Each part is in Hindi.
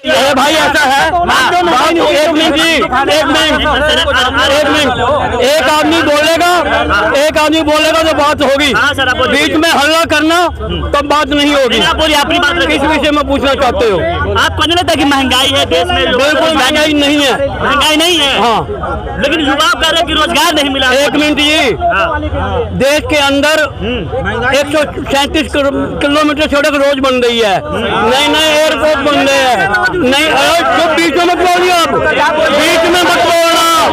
अरे भाई ऐसा है, एक मिनट जी, एक मिनट, एक आदमी बोलेगा तो बात होगी, बीच में हल्ला करना तब बात नहीं होगी। किस विषय में पूछना चाहते हो? आपको नहीं लगता कि महंगाई है देश में? बिल्कुल महंगाई नहीं है, महंगाई नहीं है। हाँ, लेकिन युवा कह रहे हैं कि रोजगार नहीं मिला। एक मिनट जी, देश के अंदर 137 किलोमीटर सड़क रोज बन रही है, नए नए एयरपोर्ट बन रहे हैं, नहीं जो बीच में मत बोलिए, आप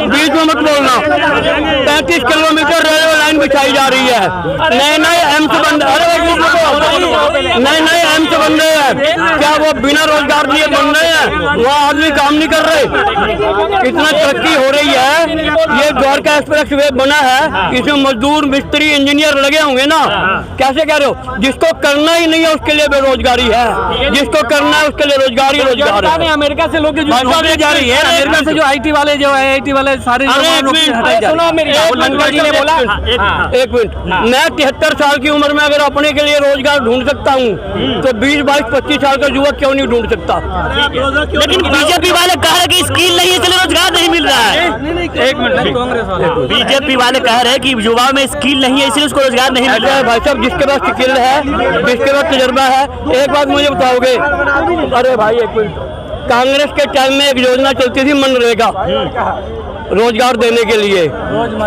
बीच में मत बोलना 35 किलोमीटर रेलवे लाइन बिछाई जा रही है, नए नए एम्स बन रहे हैं, क्या वो बिना रोजगार दिए बन रहे हैं? वहाँ आदमी काम नहीं कर रहे। इतना तरक्की हो रही है, ये द्वारका एक्सप्रेस वे बना है, इसमें मजदूर मिस्त्री इंजीनियर लगे होंगे ना, कैसे कह रहे हो? जिसको करना ही नहीं है उसके लिए बेरोजगारी है, जिसको करना है उसके लिए रोजगार है। अमेरिका से लोग जा रही है, अमेरिका से जो IT वाले सारे जी ने बोला। एक मिनट, मैं 73 साल की उम्र में अगर अपने के लिए रोजगार ढूंढ सकता हूँ तो 20, 22, 25 साल का युवक क्यों नहीं ढूंढ सकता? लेकिन बीजेपी वाले कह रहे हैं कि स्किल नहीं है इसलिए रोजगार नहीं मिल रहा है। एक मिनट, बीजेपी वाले कह रहे हैं कि युवाओं में स्किल नहीं है इसलिए उसको रोजगार नहीं मिल रहा है। भाई साहब, जिसके पास स्किल है, जिसके पास तजुर्बा है, एक बात मुझे बताओगे? अरे भाई एक मिनट, कांग्रेस के टाइम में एक योजना चलती थी मनरेगा, रोजगार देने के लिए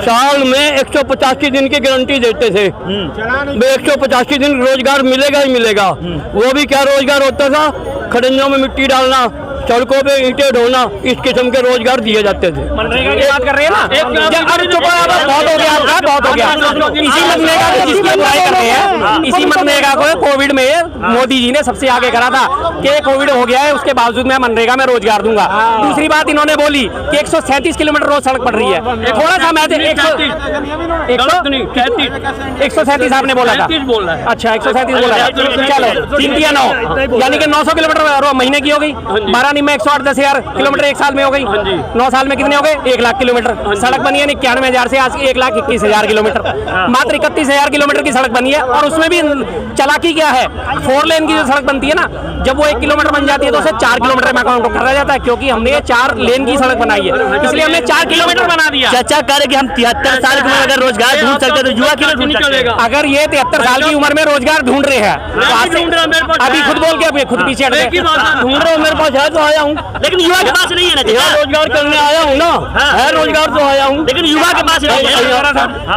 साल में 185 दिन की गारंटी देते थे, 185 दिन रोजगार मिलेगा ही मिलेगा। वो भी क्या रोजगार होता था? खड़ंजों में मिट्टी डालना, सड़कों पे ईंटें ढोना, इस किस्म के रोजगार दिए जाते थे। मनरेगा की बात कर रहे हैं ना? बहुत हो गया आपका, बहुत हो गया। इसी मनरेगा को जिसकी बुराई कर रहे हैं, इसी मनरेगा को कोविड में मोदी जी ने सबसे आगे करा था कि कोविड हो गया है, उसके बावजूद मैं मनरेगा में रोजगार दूंगा। दूसरी बात इन्होंने बोली कि 137 किलोमीटर रोज सड़क पड़ रही है। थोड़ा सा मैं 137 आपने बोला था? अच्छा, 137 बोला था। चलो 3 या 9, यानी कि 900 किलोमीटर महीने की हो गई। 12 में 108-10,000 किलोमीटर एक साल में हो गई। 9 साल में कितने हो गए? 1 लाख किलोमीटर सड़क बनी है। 91,000 से आज 1,21,000 किलोमीटर, मात्र 31,000 किलोमीटर की सड़क बनी है। और उसमें भी चलाकी क्या है? 4 लेन की जो सड़क बनती है ना, जब वो 1 किलोमीटर बन जाती है तो उसे 4 किलोमीटर में काउंट करा जाता है, क्योंकि हमने 4 लेन की सड़क बनाई है, इसलिए हमने 4 किलोमीटर बना दिया। चर्चा करें कि हम 73 साल में अगर रोजगार ढूंढ सकते तो युवा क्यों ढूंढ सकते? अगर ये 73 साल की उम्र में रोजगार ढूंढ रहे हैं, अभी खुद बोल के खुद पीछे हट गए। ढूंढ रहे हो, मेरे पास है तो आया हूँ, लेकिन युवा के पास नहीं है ना। रोजगार करने आया हूँ ना, है रोजगार तो आया हूँ, लेकिन युवा के पास नहीं है।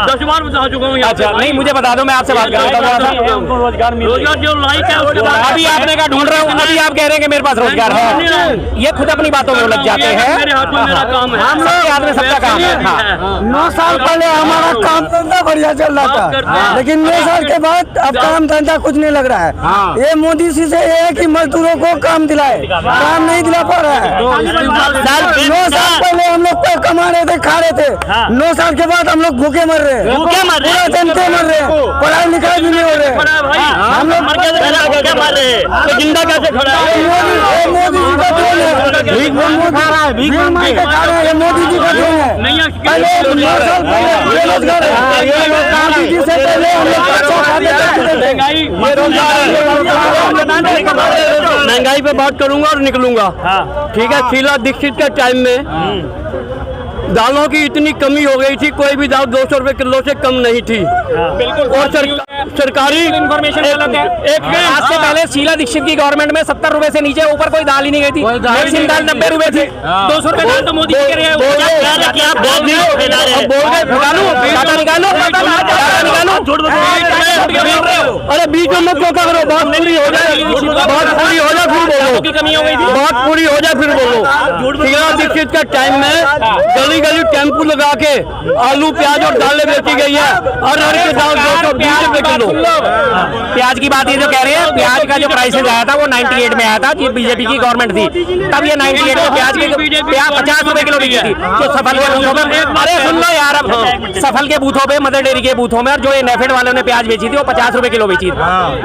10 बार बता चुका हूँ। अच्छा, नहीं मुझे बता दो, मैं आपसे बात कर रहा हूँ। रोजगार जो लाइक है उसके बाद अभी आपने कहा ढूंढ रहा हूँ, अभी आप कह रहे हैं कि मेरे पास रोजगार है। ये खुद अपनी बातों में उलझ जाते हैं। मेरे हाथ में मेरा काम है, सबके हाथ में सबका काम है। 9 साल पहले हमारा काम धंधा बढ़िया चल रहा था, लेकिन 9 साल के बाद अब काम धंधा कुछ नहीं लग रहा है। ये मोदी जी से ये है कि मजदूरों को काम दिलाए, काम नहीं दिला पा रहा है। 9 साल पहले हम लोग कमा रहे थे, खा रहे थे। 9 साल के बाद हम लोग भूखे मर रहे हैं, पूरा जनते मर रहे हैं, पढ़ाई लिखाई भी नहीं हो रहे। हम लोग तो जिंदा कैसे खड़ा है? मोदी जी का देन है, भीख मांग के खा रहा है, भीख मांग के खा रहा है, ये मोदी जी का देन है। पहले 9 साल पहले बेरोजगार है, मोदी जी से पहले हम लोग महंगाई पे बात करूंगा और निकलूंगा। ठीक है, शीला दीक्षित के टाइम में दालों की इतनी कमी हो गई थी, कोई भी दाल 200 रुपए किलो से कम नहीं थी। और सरकारी इन्फॉर्मेशन गलत है। आज से पहले शीला दीक्षित की गवर्नमेंट में 70 रुपए से नीचे ऊपर कोई दाल ही नहीं गई थी। मैक्सिमम दाल 90 रुपए थी। 200 रुपए दाल तो मोदी जी के रहे हैं। अरे बीच में मत क्या करो, बात पूरी हो जाए, बात पूरी हो जाए फिर बोलो। की कमी हो गई थी, बात पूरी हो जाए फिर बोलो। शीला दीक्षित का टाइम में गली गली टेम्पू लगा के आलू प्याज और दालें बेची गई है। और के दाल 220 रुपए किलो। प्याज की बात ये जो कह रहे हैं, प्याज का जो प्राइसेज आया था वो 98 में आया था, ये बीजेपी की गवर्नमेंट थी, तब ये 98 में प्याज 50 रुपए किलो बिकी थी। जो सफल के बूथों में, अरे सुन लो यार, अब सफल के बूथों पे, मदर डेयरी के बूथों में, और जो ये नेफेड वालों ने प्याज बेची बेची थी, वो 50 रुपए किलो बेची थी।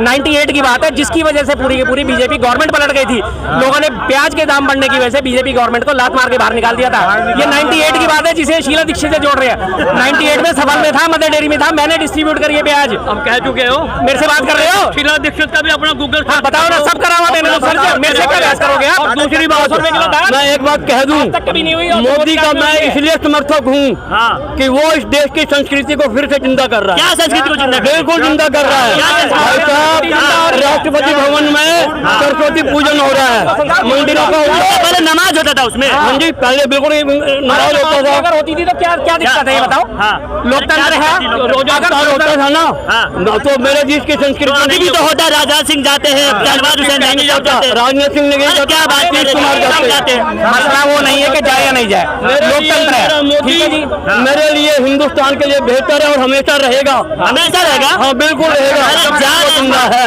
98 की बात है, जिसकी वजह से पूरी की पूरी बीजेपी गवर्नमेंट पलट गई थी। लोगों ने प्याज के दाम बढ़ने की वजह से बीजेपी गवर्नमेंट को लात मार के बाहर निकाल दिया था। ये 98 की बात है, जिसे शीला दीक्षित से जोड़ रहे हैं। 98 में सफल में था, मदर डेयरी में था, मैंने डिस्ट्रीब्यूट करी है प्याज। अब कह चुके हो, मेरे से बात कर रहे हो? शीला दीक्षित का भी अपना गूगल हाँ, बताओ ना, सब करा हुआ मैंने तो सर जी, मेरे से क्या बहस करोगे आप? और दूसरी बात, मैं एक बात कह दूं, तक कभी नहीं हुई। मोदी का मैं इसलिए समर्थक हूँ कि वो इस देश की संस्कृति को फिर से जिंदा कर रहा है। क्या संस्कृति को जिंदा? बिल्कुल जिंदा कर रहा है भाई साहब। राष्ट्रपति भवन में सरस्वती पूजन हो रहा है, मंदिरों का पहले नमाज होता था उसमें। हाँ जी, पहले बिल्कुल नमाज होता था। अगर होती थी तो क्या क्या दिक्कत है ये बताओ? लोकतंत्र है, रोजा अफ्तार होता था ना, तो मेरे देश की संस्कृति अभी भी तो होता है, राजनाथ सिंह जाते हैं, शहबाज हुसैन नहीं जाते। राजनाथ सिंह ने क्या बात नीतीश कुमार जाते हैं। मसला वो नहीं है कि जाए या नहीं जाए, लोकतंत्र है। मोदी ठीक है जी, मेरे लिए हिंदुस्तान के लिए बेहतर है और हमेशा रहेगा। हमेशा रहेगा। हाँ बिल्कुल रहेगा, जिंदा है।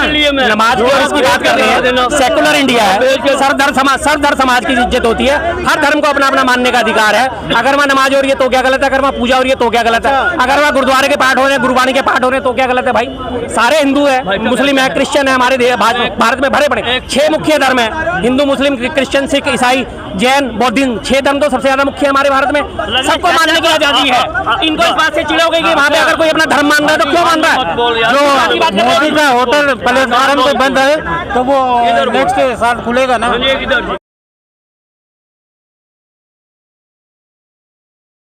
इसलिए मैं नमाज की और इसकी बात कर रहे हैं। सेकुलर इंडिया है, सरदार समाज की इज्जत होती है। हर धर्म को अपना अपना मानने का अधिकार है। अगर वहाँ नमाज हो रही है तो क्या गलत है? अगर वहाँ पूजा हो रही है तो क्या गलत है? अगर वहाँ गुरुद्वारे के पाठ हो रहे हैं, गुरबानी के पाठ हो रहे हैं तो क्या गलत है भाई? सारे हिंदू है, मुस्लिम है, क्रिश्चियन है, हमारे भारत में भरे पड़े 6 मुख्य धर्म है, हिंदू, मुस्लिम, क्रिश्चियन, सिख, ईसाई, जैन, बौद्धिज्म। 6 धर्म तो सबसे ज्यादा मुख्य है हमारे भारत में। सबको मानने की आजादी है। इनको इस बात से चिढ़ोगे कि वहाँ पे अगर कोई अपना धर्म मान रहा है तो क्यों मान रहा है? जो मोदी का होटल प्लेटफार्म पे बंद है तो वो नेक्स्ट साल खुलेगा ना।